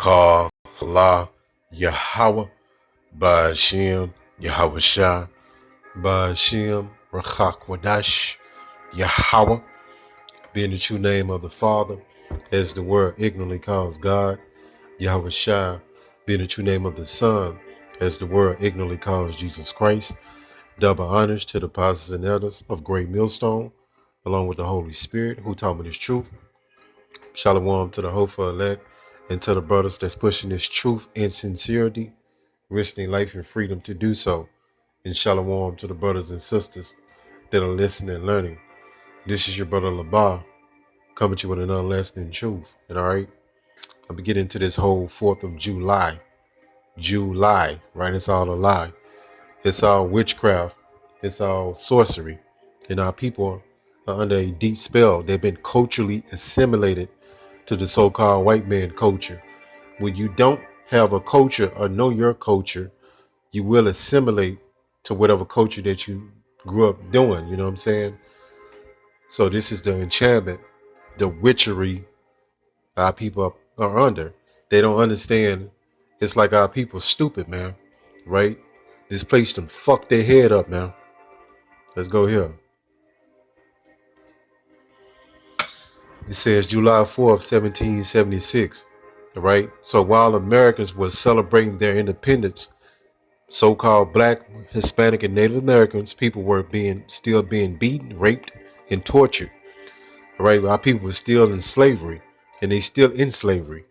Ka La Yahweh Ba'ashem Yahweh Shah Ba'ashem Rachakwadash Yahweh, being the true name of the Father, as the word ignorantly calls God. Yahweh Shah, being the true name of the Son, as the word ignorantly calls Jesus Christ. Double honors to the apostles and elders of Great Millstone, along with the Holy Spirit, who taught me this truth. Shalom to the hopeful elect, and to the brothers that's pushing this truth in sincerity, risking life and freedom to do so. And shalom to the brothers and sisters that are listening and learning. This is your brother Labar, coming to you with an unlasting truth. And all right, I'll be getting into this whole 4th of July. July, right? It's all a lie. It's all witchcraft. It's all sorcery. And our people are under a deep spell. They've been culturally assimilated to the so-called white man culture. When you don't have a culture or know your culture, you will assimilate to whatever culture that you grew up doing. You know what I'm saying? So this is the enchantment, the witchery our people are under. They don't understand. It's like our people stupid, man. Right? This place done fucked their head up, man. Let's go here. It says July 4th, 1776. Right? So while Americans were celebrating their independence, so-called black, Hispanic, and Native Americans, people were still being beaten, raped, and tortured. Right? Our people were still in slavery, and they still in slavery.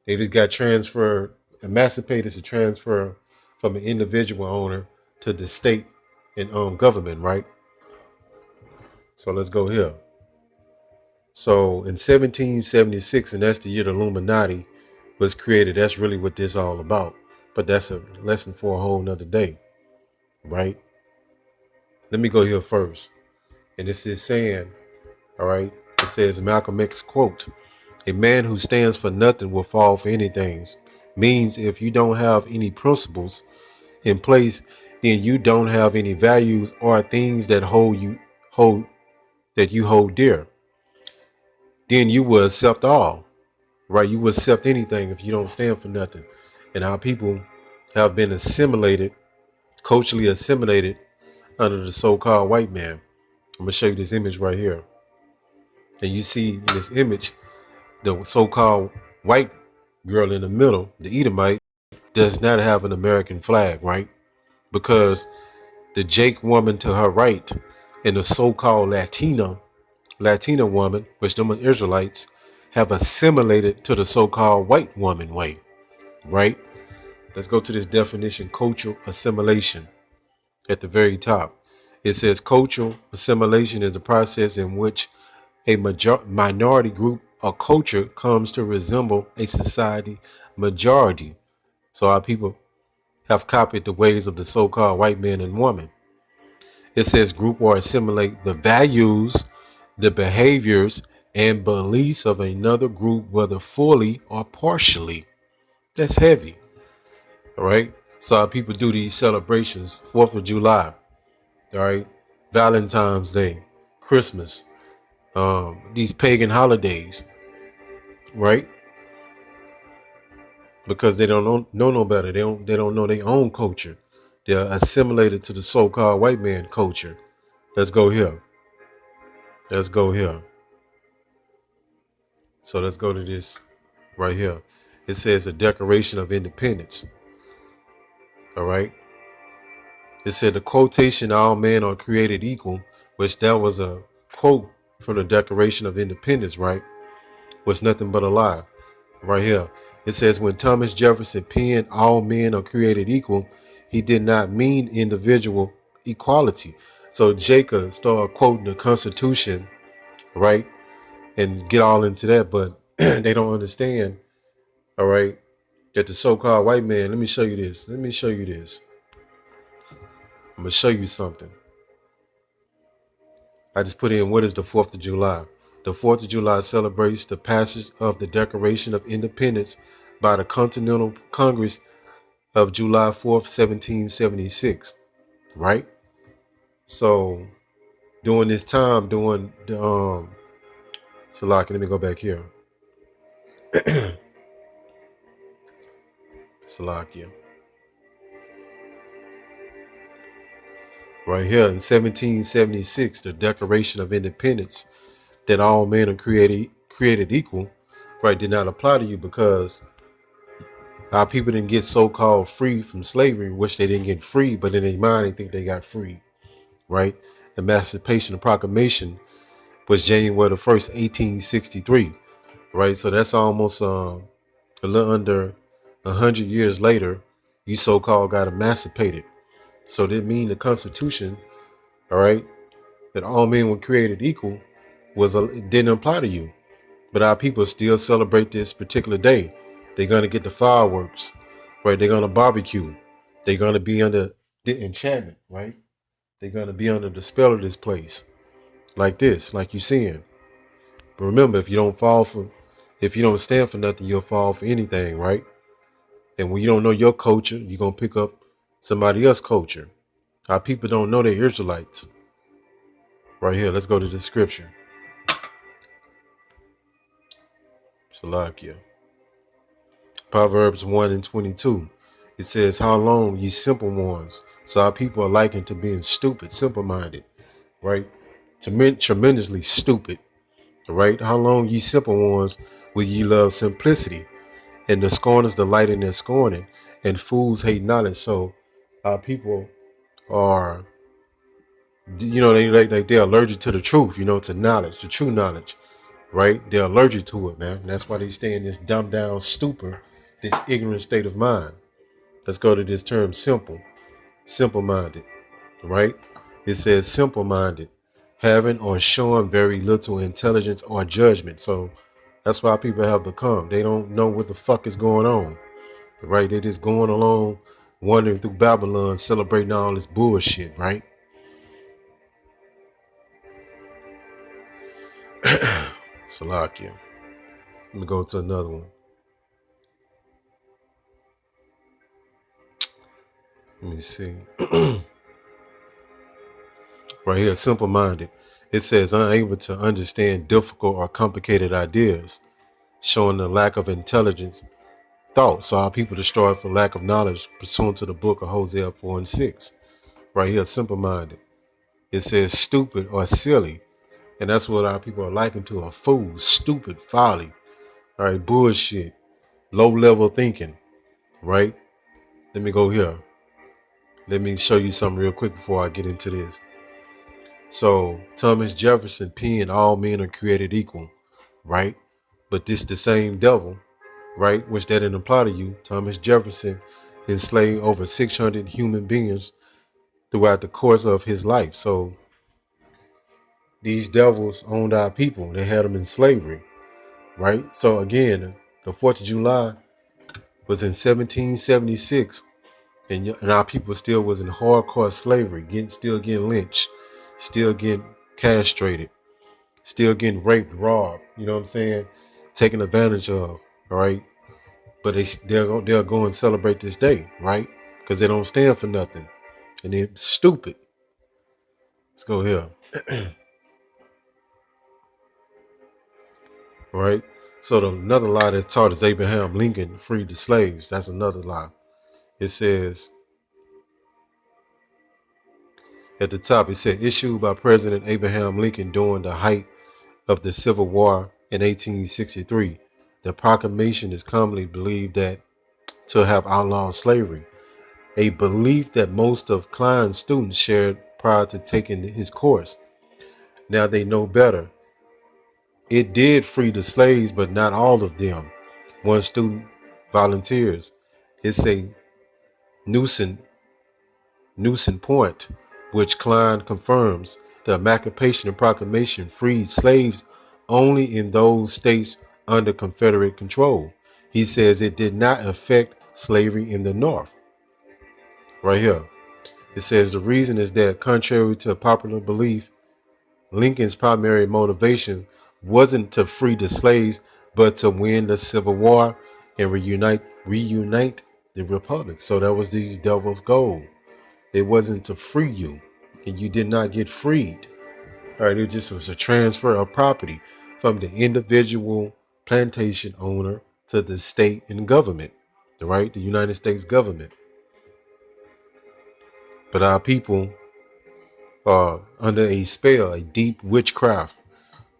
They just got transferred, emancipated to transfer from an individual owner to the state and government, right? So let's go here. So in 1776, and that's the year the Illuminati was created. That's really what this all about. But that's a lesson for a whole nother day, right? Let me go here first. And this is saying, all right, it says Malcolm X quote, "A man who stands for nothing will fall for anything." Means if you don't have any principles in place, then you don't have any values or things that hold that you hold dear. Then you will accept all, right? You will accept anything if you don't stand for nothing. And our people have been assimilated, culturally assimilated under the so-called white man. I'm gonna show you this image right here. And you see in this image, the so-called white girl in the middle, the Edomite, does not have an American flag, right? Because the Jake woman to her right and the so-called Latina woman, which them are Israelites, have assimilated to the so-called white woman way, right? Let's go to this definition, cultural assimilation, at the very top. It says cultural assimilation is the process in which a minority group or culture comes to resemble a society majority. So our people have copied the ways of the so-called white man and woman. It says group or assimilate the values, the behaviors, and beliefs of another group, whether fully or partially. That's heavy. All right. So our people do these celebrations, 4th of July, all right, Valentine's Day, Christmas, these pagan holidays, right? Because they don't know no better. They don't know their own culture. They're assimilated to the so-called white man culture. Let's go here. Let's go here. So let's go to this right here. It says the Declaration of Independence. All right. It said the quotation, all men are created equal, which that was a quote from the Declaration of Independence, right? Was nothing but a lie. Right here. It says when Thomas Jefferson penned all men are created equal, he did not mean individual equality. So Jacob started quoting the Constitution, right? And get all into that, but they don't understand, all right, that the so-called white man, let me show you this. Let me show you this. I'm going to show you something. I just put in, what is the 4th of July? The 4th of July celebrates the passage of the Declaration of Independence by the Continental Congress of July 4th, 1776, right? So during this time, during the so like, let me go back here. Salakia. Right here in 1776, the Declaration of Independence, that all men are created equal, right, did not apply to you because our people didn't get so-called free from slavery, which they didn't get free, but in their mind they think they got free, right? Emancipation Proclamation was January the 1st, 1863, right? So that's almost a little under 100 years later, you so-called got emancipated. So that mean the Constitution, all right, that all men were created equal it didn't apply to you. But our people still celebrate this particular day. They're gonna get the fireworks, right? They're gonna barbecue. They're gonna be under the enchantment, right? They're gonna be under the spell of this place, like this, like you seeing. But remember, if you don't stand for nothing, you'll fall for anything, right? And when you don't know your culture, you're gonna pick up somebody else's culture. Our people don't know they're Israelites. Right here, let's go to the scripture. Salakia. Proverbs 1:22. It says, "How long, ye simple ones?" So our people are likened to being stupid, simple-minded, right? Tremendously stupid, right? How long, ye simple ones, will ye love simplicity? And the scorners delight in their scorning, and fools hate knowledge. So our people are, they're allergic to the truth, to knowledge, the true knowledge, right? They're allergic to it, man. And that's why they stay in this dumbed down stupor, this ignorant state of mind. Let's go to this term, simple-minded, right? It says simple-minded, having or showing very little intelligence or judgment. So that's why people have become. They don't know what the fuck is going on, right? They're just going along, wandering through Babylon, celebrating all this bullshit, right? Salakia. Let me go to another one. Let me see. Right here, simple-minded. It says unable to understand difficult or complicated ideas, showing the lack of intelligence, thought. So our people destroyed for lack of knowledge, pursuant to the book of Hosea 4:6. Right here, simple-minded. It says stupid or silly, and that's what our people are likened to: a fool, stupid, folly. All right, bullshit, low-level thinking. Right. Let me go here. Let me show you something real quick before I get into this. So Thomas Jefferson penned all men are created equal, right? But this the same devil, right? Which that didn't apply to you. Thomas Jefferson enslaved over 600 human beings throughout the course of his life. So these devils owned our people. They had them in slavery, right? So again, the 4th of July was in 1776, and our people still was in hardcore slavery, still getting lynched, still getting castrated, still getting raped, robbed, you know what I'm saying? Taken advantage of, right? But they'll go and celebrate this day, right? Because they don't stand for nothing. And they're stupid. Let's go here. Right? So another lie that's taught is Abraham Lincoln freed the slaves. That's another lie. It says, at the top, it said, issued by President Abraham Lincoln during the height of the Civil War in 1863. The proclamation is commonly believed to have outlawed slavery, a belief that most of Klein's students shared prior to taking his course. Now they know better. It did free the slaves, but not all of them. One student volunteers. It's a nuisance point, which Klein confirms. The Emancipation Proclamation freed slaves only in those states under Confederate control. He says it did not affect slavery in the North. Right here. It says the reason is that, contrary to popular belief, Lincoln's primary motivation wasn't to free the slaves, but to win the Civil War and reunite the Republic. So that was these devils' goal. It wasn't to free you, and you did not get freed. All right, it just was a transfer of property from the individual plantation owner to the state and government, right? The United States government. But our people are under a spell, a deep witchcraft,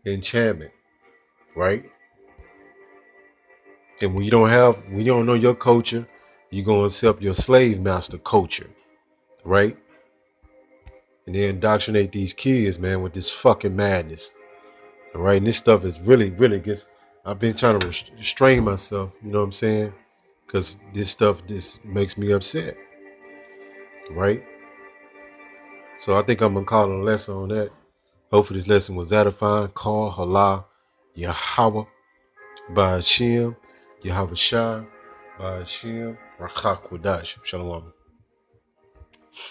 enchantment, right? And when you don't know your culture, you're gonna accept your slave master culture, right? And they indoctrinate these kids, man, with this fucking madness. All right, and this stuff is really, really gets. I've been trying to restrain myself, you know what I'm saying? Because this stuff just makes me upset, right? So I think I'm gonna call it a lesson on that. Hopefully, this lesson was edifying. Call Halal Yahweh by Hashem, Yahweh Shai by Hashem, Rakha Kodash. Shalom.